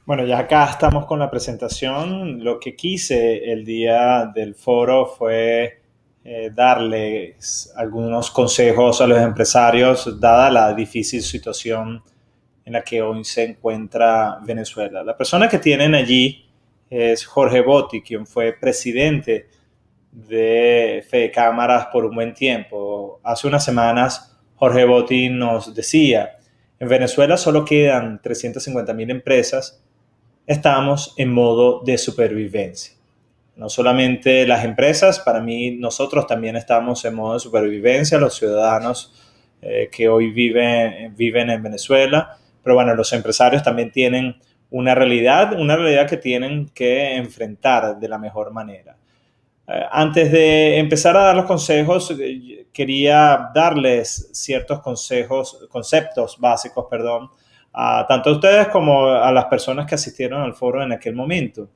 Bueno, ya acá estamos con la presentación. Lo que quise el día del foro fue darles algunos consejos a los empresarios, dada la difícil situación en la que hoy se encuentra Venezuela. La persona que tienen allí es Jorge Botti, quien fue presidente de Fede Cámaras por un buen tiempo. Hace unas semanas Jorge Botti nos decía, en Venezuela solo quedan 350.000 empresas, estamos en modo de supervivencia. No solamente las empresas, para mí nosotros también estamos en modo de supervivencia, los ciudadanos que hoy viven en Venezuela, pero bueno, los empresarios también tienen una realidad que tienen que enfrentar de la mejor manera. Antes de empezar a dar los consejos, quería darles ciertos conceptos básicos, perdón, a tanto a ustedes como a las personas que asistieron al foro en aquel momento.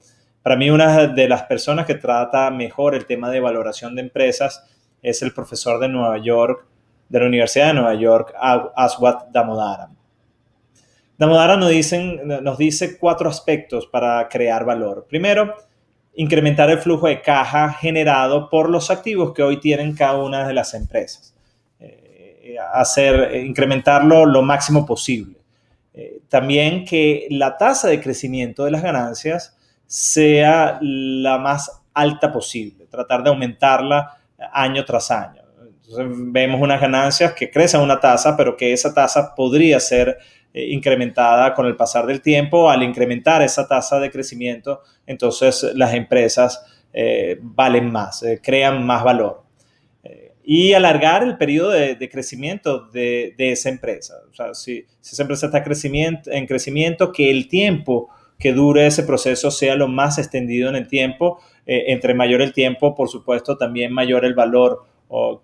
Para mí, una de las personas que trata mejor el tema de valoración de empresas es el profesor de Nueva York, de la Universidad de Nueva York, Aswath Damodaran. Damodaran nos dice cuatro aspectos para crear valor. Primero, incrementar el flujo de caja generado por los activos que hoy tienen cada una de las empresas. Incrementarlo lo máximo posible. También que la tasa de crecimiento de las ganancias sea la más alta posible, tratar de aumentarla año tras año. Entonces vemos unas ganancias que crecen a una tasa, pero que esa tasa podría ser incrementada con el pasar del tiempo. Al incrementar esa tasa de crecimiento, entonces las empresas valen más, crean más valor. Y alargar el periodo de crecimiento de esa empresa. O sea, si esa empresa está en crecimiento, que el tiempo que dure ese proceso sea lo más extendido en el tiempo. Entre mayor el tiempo, por supuesto, también mayor el valor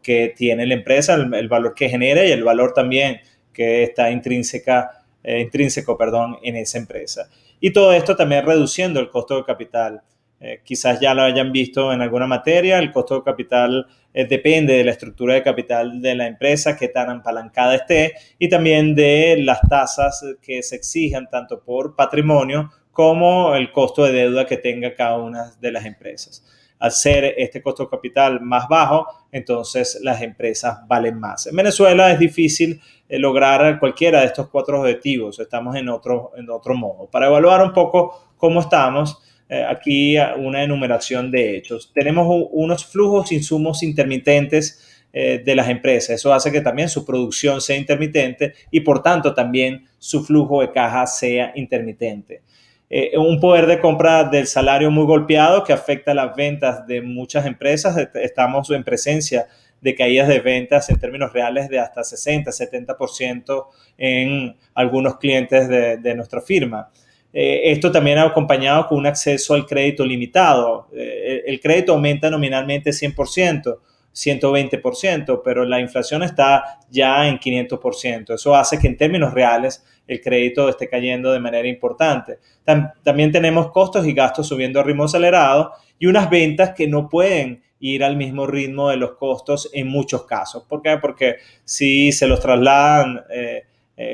que tiene la empresa, el valor que genera y el valor también que está intrínseco, en esa empresa. Y todo esto también reduciendo el costo de capital. Quizás ya lo hayan visto en alguna materia, el costo de capital depende de la estructura de capital de la empresa, qué tan apalancada esté, y también de las tasas que se exijan tanto por patrimonio como el costo de deuda que tenga cada una de las empresas. Al ser este costo de capital más bajo, entonces las empresas valen más. En Venezuela es difícil lograr cualquiera de estos cuatro objetivos. Estamos en otro modo. Para evaluar un poco cómo estamos, aquí una enumeración de hechos. Tenemos unos flujos insumos intermitentes de las empresas. Eso hace que también su producción sea intermitente y por tanto también su flujo de caja sea intermitente. Un poder de compra del salario muy golpeado que afecta las ventas de muchas empresas. Estamos en presencia de caídas de ventas en términos reales de hasta 60-70% en algunos clientes de nuestra firma. Esto también ha acompañado con un acceso al crédito limitado. El crédito aumenta nominalmente 100%, 120%, pero la inflación está ya en 500%. Eso hace que en términos reales el crédito esté cayendo de manera importante. También tenemos costos y gastos subiendo a ritmo acelerado y unas ventas que no pueden ir al mismo ritmo de los costos en muchos casos. ¿Por qué? Porque si se los trasladan,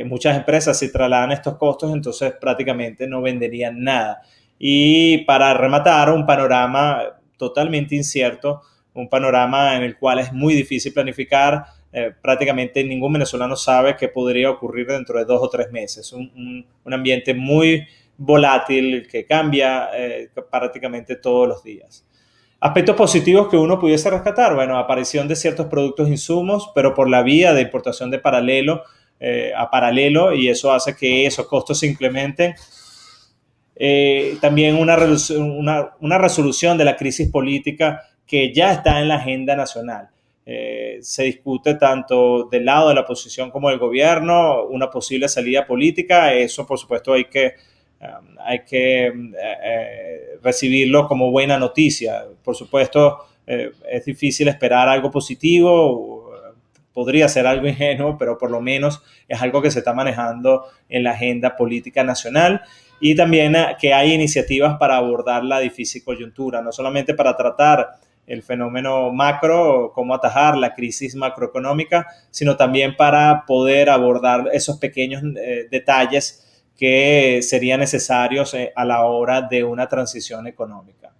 muchas empresas si trasladan estos costos, entonces prácticamente no venderían nada. Y para rematar, un panorama totalmente incierto, un panorama en el cual es muy difícil planificar. Prácticamente ningún venezolano sabe qué podría ocurrir dentro de 2 o 3 meses. Un ambiente muy volátil que cambia prácticamente todos los días. Aspectos positivos que uno pudiese rescatar, bueno, aparición de ciertos productos e insumos, pero por la vía de importación de paralelo a paralelo, y eso hace que esos costos se implementen. También una resolución de la crisis política que ya está en la agenda nacional. Se discute tanto del lado de la oposición como del gobierno una posible salida política. Eso, por supuesto, hay que recibirlo como buena noticia. Por supuesto, es difícil esperar algo positivo, podría ser algo ingenuo, pero por lo menos es algo que se está manejando en la agenda política nacional. Y también que hay iniciativas para abordar la difícil coyuntura, no solamente para tratar el fenómeno macro, cómo atajar la crisis macroeconómica, sino también para poder abordar esos pequeños detalles que serían necesarios a la hora de una transición económica.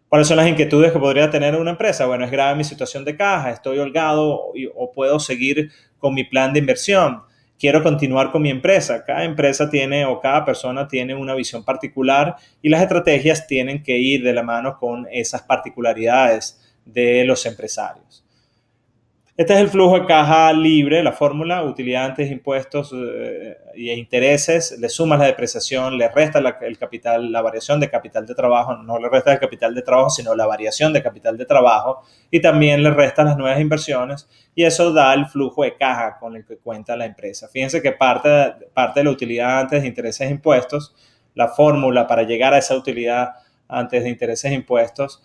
¿Cuáles son las inquietudes que podría tener una empresa? Bueno, es grave mi situación de caja, estoy holgado o puedo seguir con mi plan de inversión. Quiero continuar con mi empresa. Cada empresa tiene o cada persona tiene una visión particular y las estrategias tienen que ir de la mano con esas particularidades de los empresarios. Este es el flujo de caja libre, la fórmula: utilidad antes de impuestos e intereses, le sumas la depreciación, le restas el capital, la variación de capital de trabajo, no le restas el capital de trabajo, sino la variación de capital de trabajo, y también le restas las nuevas inversiones, y eso da el flujo de caja con el que cuenta la empresa. Fíjense que parte de la utilidad antes de intereses e impuestos, la fórmula para llegar a esa utilidad antes de intereses e impuestos,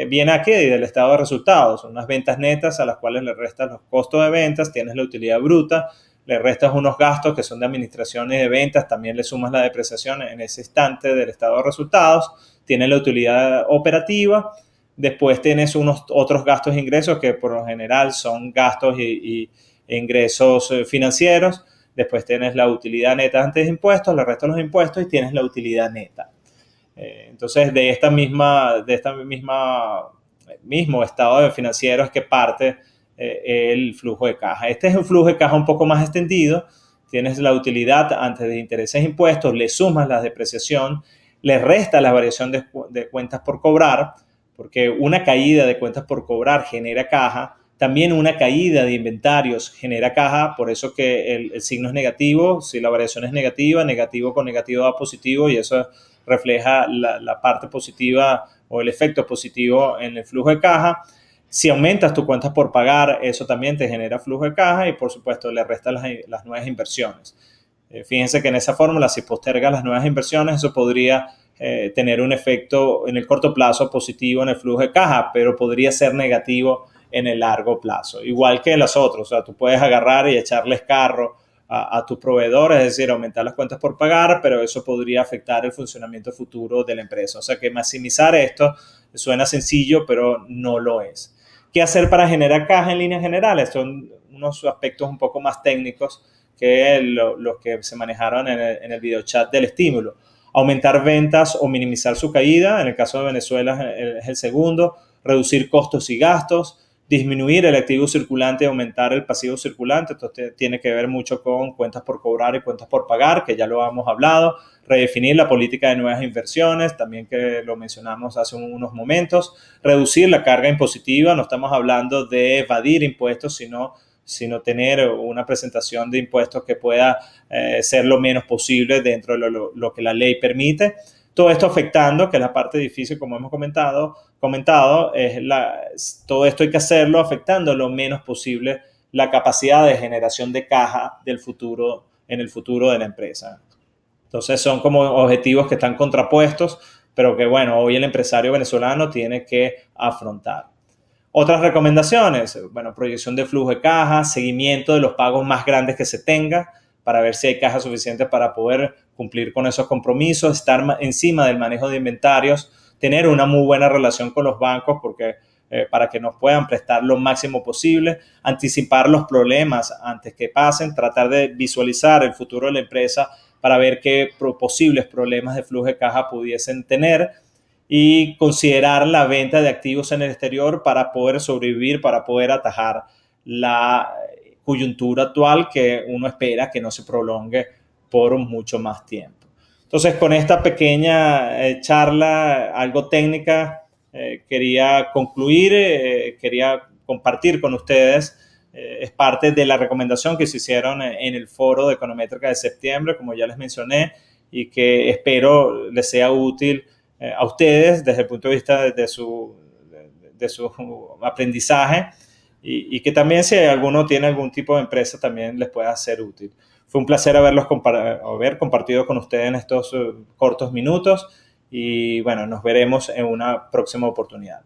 viene aquí del estado de resultados. Son unas ventas netas a las cuales le restas los costos de ventas, tienes la utilidad bruta, le restas unos gastos que son de administración y de ventas, también le sumas la depreciación en ese instante del estado de resultados, tienes la utilidad operativa, después tienes unos otros gastos e ingresos que por lo general son gastos e ingresos financieros, después tienes la utilidad neta antes de impuestos, le restas los impuestos y tienes la utilidad neta. Entonces, de esta misma mismo estado financiero es que parte el flujo de caja. Este es un flujo de caja un poco más extendido. Tienes la utilidad antes de intereses e impuestos, le sumas la depreciación, le restas la variación de cuentas por cobrar, porque una caída de cuentas por cobrar genera caja. También una caída de inventarios genera caja, por eso que el signo es negativo. Si la variación es negativa, negativo con negativo da positivo, y eso refleja la parte positiva o el efecto positivo en el flujo de caja. Si aumentas tus cuentas por pagar, eso también te genera flujo de caja, y por supuesto le restas las nuevas inversiones. Fíjense que en esa fórmula, si postergas las nuevas inversiones, eso podría tener un efecto en el corto plazo positivo en el flujo de caja, pero podría ser negativo en el largo plazo. Igual que en las otras, o sea, tú puedes agarrar y echarles carro a tus proveedores, es decir, aumentar las cuentas por pagar, pero eso podría afectar el funcionamiento futuro de la empresa. O sea que maximizar esto suena sencillo, pero no lo es. ¿Qué hacer para generar caja en líneas generales? Son unos aspectos un poco más técnicos que los que se manejaron en el video chat del estímulo. Aumentar ventas o minimizar su caída, en el caso de Venezuela es el segundo. Reducir costos y gastos. Disminuir el activo circulante y aumentar el pasivo circulante. Esto tiene que ver mucho con cuentas por cobrar y cuentas por pagar, que ya lo hemos hablado. Redefinir la política de nuevas inversiones, también que lo mencionamos hace unos momentos. Reducir la carga impositiva, no estamos hablando de evadir impuestos, sino tener una presentación de impuestos que pueda ser lo menos posible dentro de lo que la ley permite. Todo esto afectando, que es la parte difícil, como hemos comentado, todo esto hay que hacerlo afectando lo menos posible la capacidad de generación de caja en el futuro de la empresa. Entonces son como objetivos que están contrapuestos, pero que bueno, hoy el empresario venezolano tiene que afrontar. Otras recomendaciones, bueno, proyección de flujo de caja, seguimiento de los pagos más grandes que se tenga, para ver si hay caja suficiente para poder cumplir con esos compromisos, estar encima del manejo de inventarios, tener una muy buena relación con los bancos para que nos puedan prestar lo máximo posible, anticipar los problemas antes que pasen, tratar de visualizar el futuro de la empresa para ver qué posibles problemas de flujo de caja pudiesen tener, y considerar la venta de activos en el exterior para poder sobrevivir, para poder atajar la coyuntura actual que uno espera que no se prolongue por mucho más tiempo. Entonces, con esta pequeña charla, algo técnica, quería concluir, quería compartir con ustedes. Es parte de la recomendación que se hicieron en el foro de Econométrica de septiembre, como ya les mencioné, y que espero les sea útil a ustedes desde el punto de vista de su aprendizaje, y que también si alguno tiene algún tipo de empresa también les pueda ser útil. Fue un placer haber compartido con ustedes en estos cortos minutos, y bueno, nos veremos en una próxima oportunidad.